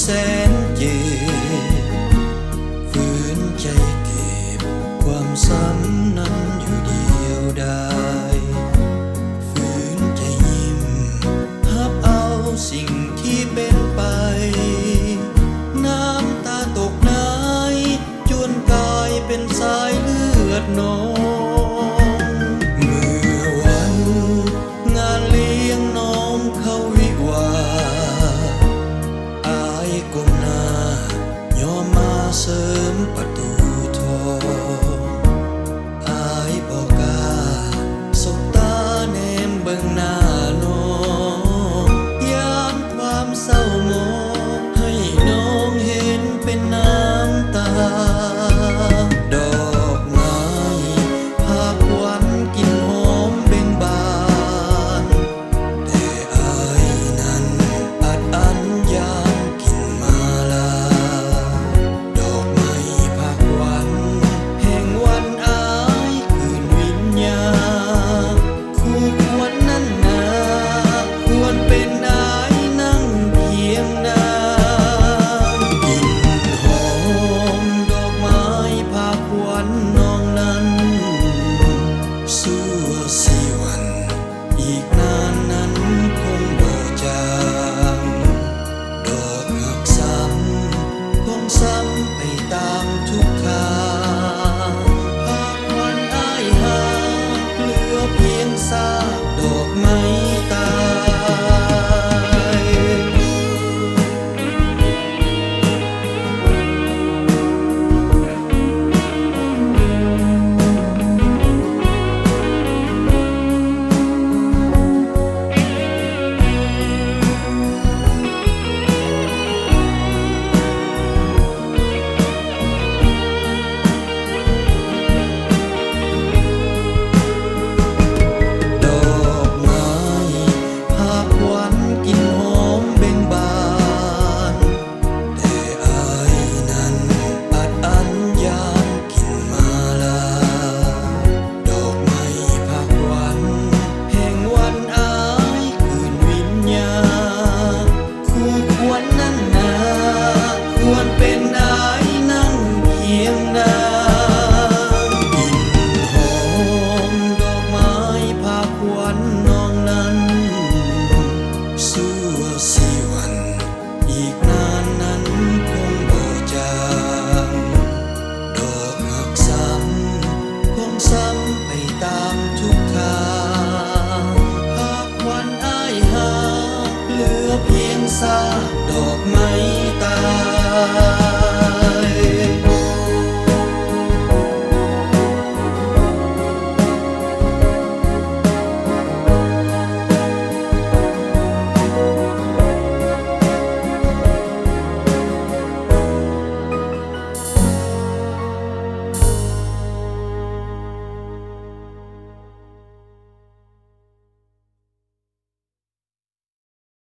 แสนเจ็บฝืนใจเก็บความซ้ำนั้นอยู่เดียวดายฝืนใจยิ้มหับเอาสิ่งที่เป็นไปน้ำตาตกไหนจนกลายเป็นสายเลือดนองเมื่อวันงานเลี้ยงน้องเขาวิวาอายก้มหน้ายอมมาเสริมประตูทองอายบอกกล้าสบตาแนมเบิ่งหน้าน้องยามความเศร้ามองให้น้องเห็นเป็นน้ำตาดอกไม้ภาควันกลิ่นหอมเบ่งบานแต่อายนั้นอัดอั้นยามกลิ่นมาลาดอกไม้ภาควันแห่งวันอายคืนวิญญาณคู่ควรนั้นนาควรเป็นอายนั่งเพียงนากลิ่นหอมดอกไม้ภาควันน้องนั้นสู้สิวันอีกนานนั้นคงบ่จางดอกหักซ้ำคงซ้ำไปตามทุกทางภาควันอ้ายหาเหลือเพียงซากดอกไม้ตาย ดอกไม้ภาควันกลิ่นหอมเบ่งบานแต่อายนั้นอัดอั้นยามกลิ่นมาลาดอกไม้ภาควันแห่งวันอายคืนวิญญาณคู่ควรนั้นนาควรเป็นอายนั่งเพียงนากลิ่นหอมดอกไม้ภาควันน้องนั้นสู้สิวันอีกนานนั้นคงบ่จางดอกหักซ้ำคงซ้ำไปตามทุกทางภาควันอ้ายหาเหลือเพียงซากดอกไม้ตาย